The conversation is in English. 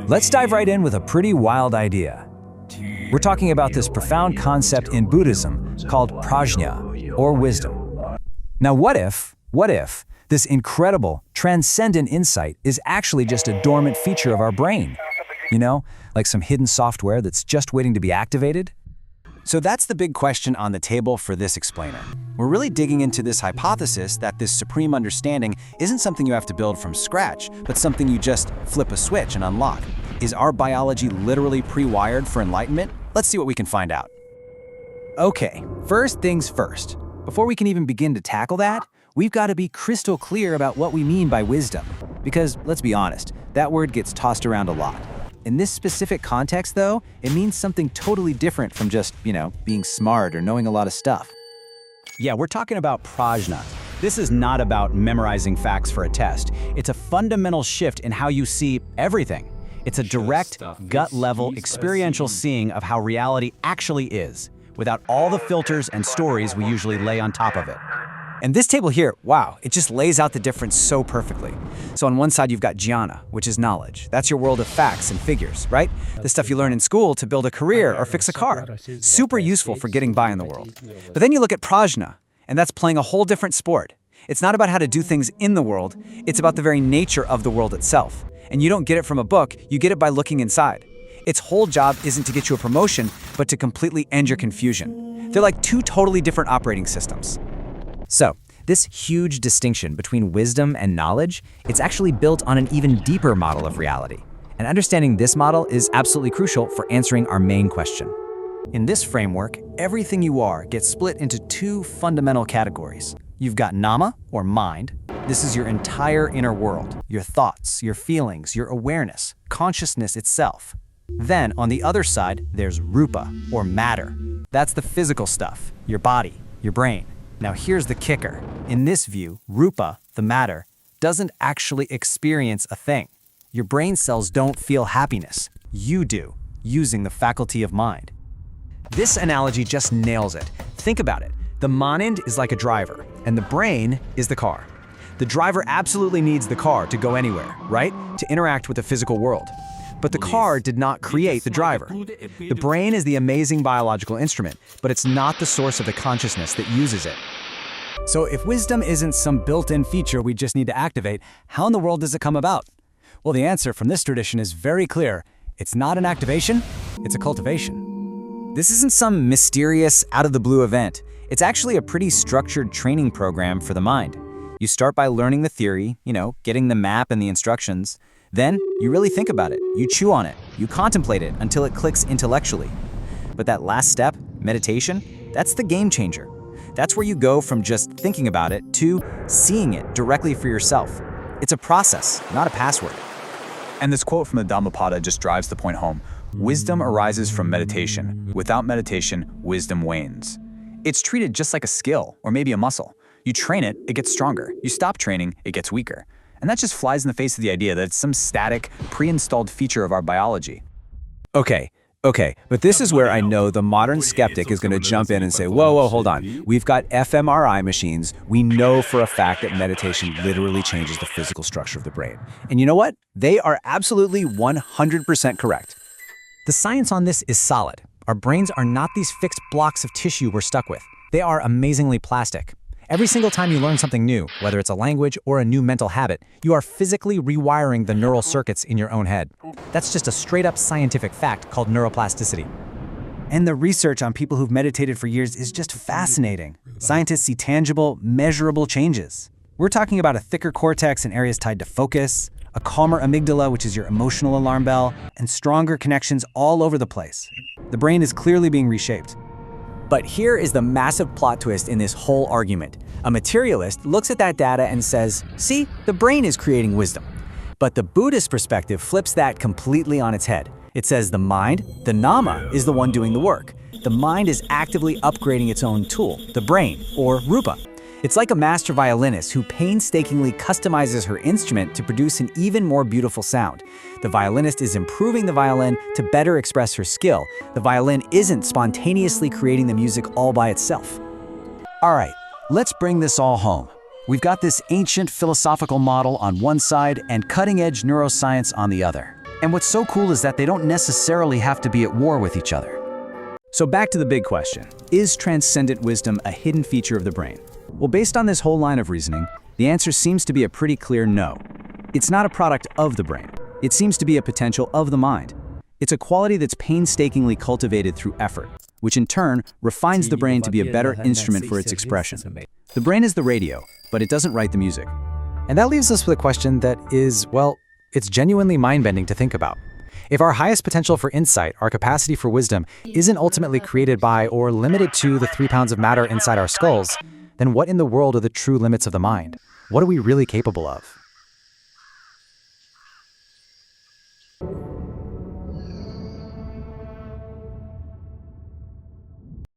Let's dive right in with a pretty wild idea. We're talking about this profound concept in Buddhism called Pragna, or wisdom. Now what if this incredible, transcendent insight is actually just a dormant feature of our brain? You know, like some hidden software that's just waiting to be activated? So that's the big question on the table for this explainer. We're really digging into this hypothesis that this supreme understanding isn't something you have to build from scratch, but something you just flip a switch and unlock. Is our biology literally pre-wired for enlightenment? Let's see what we can find out. Okay, first things first. Before we can even begin to tackle that, we've got to be crystal clear about what we mean by wisdom. Because, let's be honest, that word gets tossed around a lot. In this specific context, though, it means something totally different from just, being smart or knowing a lot of stuff. Yeah, we're talking about prajna. This is not about memorizing facts for a test. It's a fundamental shift in how you see everything. It's a direct, gut-level, experiential seeing of how reality actually is, without all the filters and stories we usually lay on top of it. And this table here, wow, it just lays out the difference so perfectly. So on one side, you've got jnana, which is knowledge. That's your world of facts and figures, right? The stuff you learn in school to build a career or fix a car. Super useful for getting by in the world. But then you look at prajna, and that's playing a whole different sport. It's not about how to do things in the world, it's about the very nature of the world itself. And you don't get it from a book, you get it by looking inside. Its whole job isn't to get you a promotion, but to completely end your confusion. They're like two totally different operating systems. So, this huge distinction between wisdom and knowledge, it's actually built on an even deeper model of reality. And understanding this model is absolutely crucial for answering our main question. In this framework, everything you are gets split into two fundamental categories. You've got nama, or mind. This is your entire inner world, your thoughts, your feelings, your awareness, consciousness itself. Then, on the other side, there's rupa, or matter. That's the physical stuff, your body, your brain. Now here's the kicker. In this view, rupa, the matter, doesn't actually experience a thing. Your brain cells don't feel happiness. You do, using the faculty of mind. This analogy just nails it. Think about it. The mind is like a driver, and the brain is the car. The driver absolutely needs the car to go anywhere, right? To interact with the physical world. But the car did not create the driver. The brain is the amazing biological instrument, but it's not the source of the consciousness that uses it. So if wisdom isn't some built-in feature we just need to activate, how in the world does it come about? Well, the answer from this tradition is very clear. It's not an activation, it's a cultivation. This isn't some mysterious, out-of-the-blue event. It's actually a pretty structured training program for the mind. You start by learning the theory, getting the map and the instructions. Then, you really think about it, you chew on it, you contemplate it until it clicks intellectually. But that last step, meditation, that's the game changer. That's where you go from just thinking about it to seeing it directly for yourself. It's a process, not a password. And this quote from the Dhammapada just drives the point home. Wisdom arises from meditation. Without meditation, wisdom wanes. It's treated just like a skill, or maybe a muscle. You train it, it gets stronger. You stop training, it gets weaker. And that just flies in the face of the idea that it's some static, pre-installed feature of our biology. Okay, but this is where I know the modern skeptic is going to jump in and say, whoa, hold on. We've got fMRI machines. We know for a fact that meditation literally changes the physical structure of the brain. And you know what? They are absolutely 100% correct. The science on this is solid. Our brains are not these fixed blocks of tissue we're stuck with. They are amazingly plastic. Every single time you learn something new, whether it's a language or a new mental habit, you are physically rewiring the neural circuits in your own head. That's just a straight-up scientific fact called neuroplasticity. And the research on people who've meditated for years is just fascinating. Scientists see tangible, measurable changes. We're talking about a thicker cortex in areas tied to focus, a calmer amygdala, which is your emotional alarm bell, and stronger connections all over the place. The brain is clearly being reshaped. But here is the massive plot twist in this whole argument. A materialist looks at that data and says, see, the brain is creating wisdom. But the Buddhist perspective flips that completely on its head. It says the mind, the nama, is the one doing the work. The mind is actively upgrading its own tool, the brain, or rupa. It's like a master violinist who painstakingly customizes her instrument to produce an even more beautiful sound. The violinist is improving the violin to better express her skill. The violin isn't spontaneously creating the music all by itself. All right, let's bring this all home. We've got this ancient philosophical model on one side and cutting-edge neuroscience on the other. And what's so cool is that they don't necessarily have to be at war with each other. So back to the big question. Is transcendent wisdom a hidden feature of the brain? Well, based on this whole line of reasoning, the answer seems to be a pretty clear no. It's not a product of the brain. It seems to be a potential of the mind. It's a quality that's painstakingly cultivated through effort, which in turn refines the brain to be a better instrument for its expression. The brain is the radio, but it doesn't write the music. And that leaves us with a question that is, well, it's genuinely mind-bending to think about. If our highest potential for insight, our capacity for wisdom, isn't ultimately created by or limited to the 3 pounds of matter inside our skulls, then what in the world are the true limits of the mind? What are we really capable of?